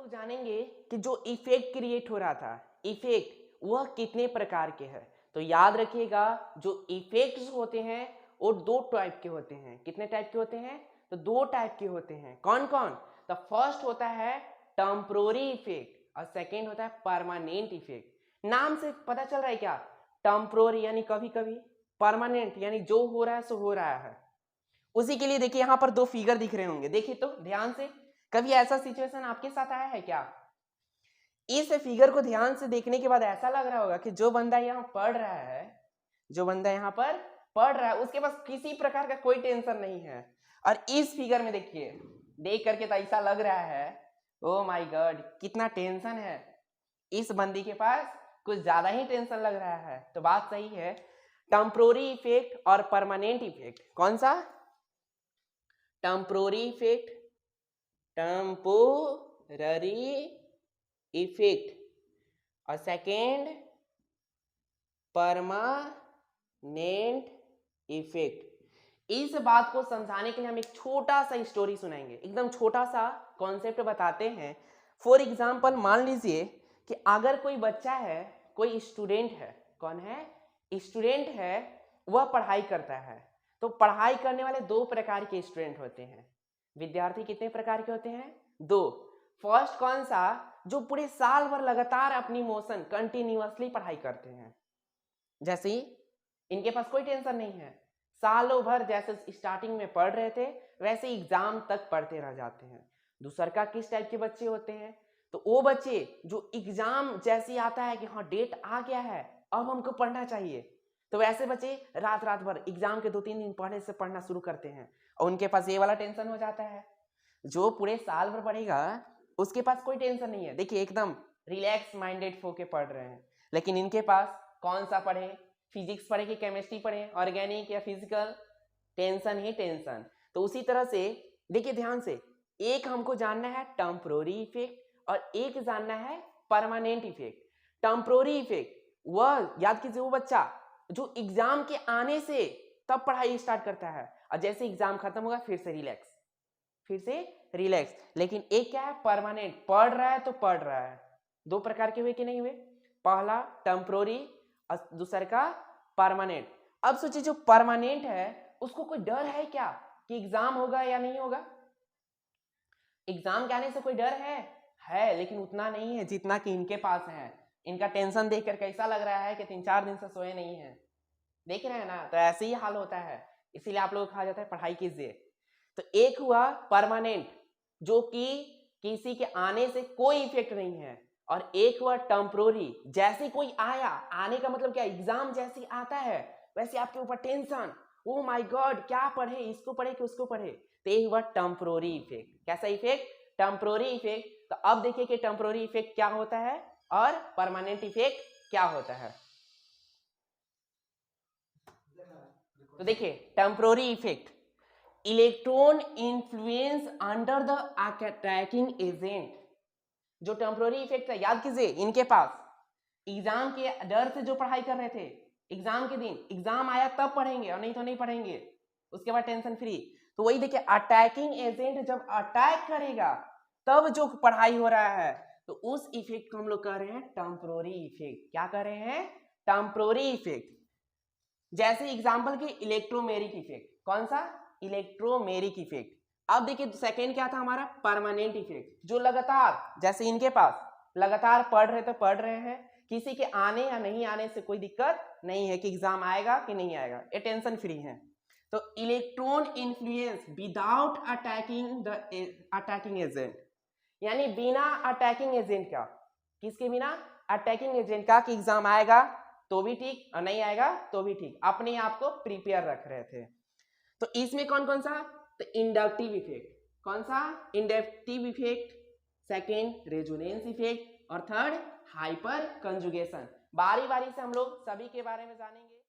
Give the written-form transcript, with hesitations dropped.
लोग जानेंगे कि जो इफेक्ट क्रिएट हो रहा था, इफेक्ट वह कितने प्रकार के हैं। तो याद रखिएगा, जो इफेक्ट्स होते हैं वो दो टाइप के होते हैं। कितने टाइप के होते हैं? तो दो टाइप के होते हैं। कौन कौन? द फर्स्ट होता है टेम्पोररी इफेक्ट और सेकेंड होता है परमानेंट इफेक्ट। नाम से पता चल रहा है क्या? टेम्पोररी यानी कभी कभी, परमानेंट यानी जो हो रहा है सो हो रहा है। उसी के लिए देखिए यहाँ पर दो फिगर दिख रहे होंगे, देखिए तो ध्यान से। कभी ऐसा सिचुएशन आपके साथ आया है क्या? इस फिगर को ध्यान से देखने के बाद ऐसा लग रहा होगा कि जो बंदा यहाँ पढ़ रहा है, जो बंदा यहाँ पर पढ़ रहा है उसके पास किसी प्रकार का कोई टेंशन नहीं है। और इस फिगर में देखिए, देख करके तो ऐसा लग रहा है ओ माय गॉड कितना टेंशन है। इस बंदी के पास कुछ ज्यादा ही टेंशन लग रहा है। तो बात सही है, टेम्पोररी इफेक्ट और परमानेंट इफेक्ट। कौन सा? टेम्पोररी इफेक्ट, टेम्पोररी इफेक्ट और सेकेंड परमानेंट इफेक्ट। इस बात को समझाने के लिए हम एक छोटा सा स्टोरी सुनाएंगे, एकदम छोटा सा कॉन्सेप्ट बताते हैं। फॉर एग्जाम्पल मान लीजिए कि अगर कोई बच्चा है, कोई स्टूडेंट है, कौन है? स्टूडेंट है, वह पढ़ाई करता है। तो पढ़ाई करने वाले दो प्रकार के स्टूडेंट होते हैं। विद्यार्थी कितने प्रकार के होते हैं? दो। फर्स्ट कौन सा? जो पूरे साल भर लगातार अपनी मोशन कंटिन्यूअसली पढ़ाई करते हैं। जैसे इनके पास कोई टेंशन नहीं है, सालों भर जैसे स्टार्टिंग में पढ़ रहे थे वैसे एग्जाम तक पढ़ते रह जाते हैं। दूसर का किस टाइप के बच्चे होते हैं? तो वो बच्चे जो एग्जाम जैसे आता है कि हाँ डेट आ गया है अब हमको पढ़ना चाहिए, तो वैसे बच्चे रात रात भर एग्जाम के 2-3 दिन पढ़ने से पढ़ना शुरू करते हैं और उनके पास ये वाला टेंशन हो जाता है। जो पूरे साल भर पढ़ेगा उसके पास कोई टेंशन नहीं है, देखिए एकदम रिलैक्स माइंडेड होके पढ़ रहे हैं। लेकिन इनके पास कौन सा पढ़े? फिजिक्स पढ़े कि केमिस्ट्री पढ़े, ऑर्गेनिक या फिजिकल? टेंशन ही टेंशन। तो उसी तरह से देखिए ध्यान से, एक हमको जानना है टेम्पोररी इफेक्ट और एक जानना है परमानेंट इफेक्ट। टेम्पोररी इफेक्ट वह याद कीजिए, वो बच्चा जो एग्जाम के आने से तब पढ़ाई स्टार्ट करता है और जैसे एग्जाम खत्म होगा फिर से रिलैक्स, फिर से रिलैक्स। लेकिन एक क्या है? परमानेंट, पढ़ रहा है तो पढ़ रहा है। दो प्रकार के हुए कि नहीं हुए? पहला टेम्पोररी और दूसरा का परमानेंट। अब सोचिए जो परमानेंट है उसको कोई डर है क्या कि एग्जाम होगा या नहीं होगा? एग्जाम के आने से कोई डर है लेकिन उतना नहीं है जितना कि इनके पास है। इनका टेंशन देखकर कैसा लग रहा है कि 3-4 दिन से सोए नहीं है। देख रहे हैं ना? तो ऐसे ही हाल होता है, इसीलिए आप लोगों को कहा जाता है पढ़ाई कीजिए। तो एक हुआ परमानेंट जो कि किसी के आने से कोई इफेक्ट नहीं है, और एक हुआ टेम्पोररी, जैसे कोई आया, आने का मतलब क्या? एग्जाम जैसे आता है वैसे आपके ऊपर टेंशन, ओ माय गॉड क्या पढ़े, इसको पढ़े कि उसको पढ़े। तो ये हुआ टेम्पोररी इफेक्ट। कैसा इफेक्ट? Temporary effect. तो अब देखिए कि टेम्पोररी इफेक्ट क्या होता है और परमानेंट इफेक्ट क्या होता है। तो देखिए temporary effect, electron influence under the attacking agent. जो टेम्पोररी इफेक्ट है, याद कीजिए इनके पास एग्जाम के डर से जो पढ़ाई कर रहे थे, एग्जाम के दिन एग्जाम आया तब पढ़ेंगे और नहीं तो नहीं पढ़ेंगे, उसके बाद टेंशन फ्री। तो वही देखिए अटैकिंग एजेंट जब अटैक करेगा तब जो पढ़ाई हो रहा है, तो उस इफेक्ट को हम लोग कह रहे हैं टेम्पोररी इफेक्ट। क्या कह रहे हैं? Temporary effect. जैसे एग्जाम्पल की इलेक्ट्रोमेरिक इफेक्ट। कौन सा? Electromeric effect. अब देखिए सेकेंड क्या था हमारा? परमानेंट इफेक्ट, जो लगातार जैसे इनके पास लगातार पढ़ रहे तो पढ़ रहे हैं, किसी के आने या नहीं आने से कोई दिक्कत नहीं है कि एग्जाम आएगा कि नहीं आएगा, ये टेंशन फ्री है। तो electron influence without attacking agent, यानी बिना अटैकिंग एजेंट का। किसके बिना? अटैकिंग एजेंट का, कि एग्जाम आएगा तो भी ठीक और नहीं आएगा तो भी ठीक, अपने आप को प्रिपेयर रख रहे थे। तो इसमें कौन कौन सा? तो इंडक्टिव इफेक्ट। कौन सा? Inductive effect. Second resonance effect और थर्ड हाइपर कंजुगेशन। बारी बारी से हम लोग सभी के बारे में जानेंगे।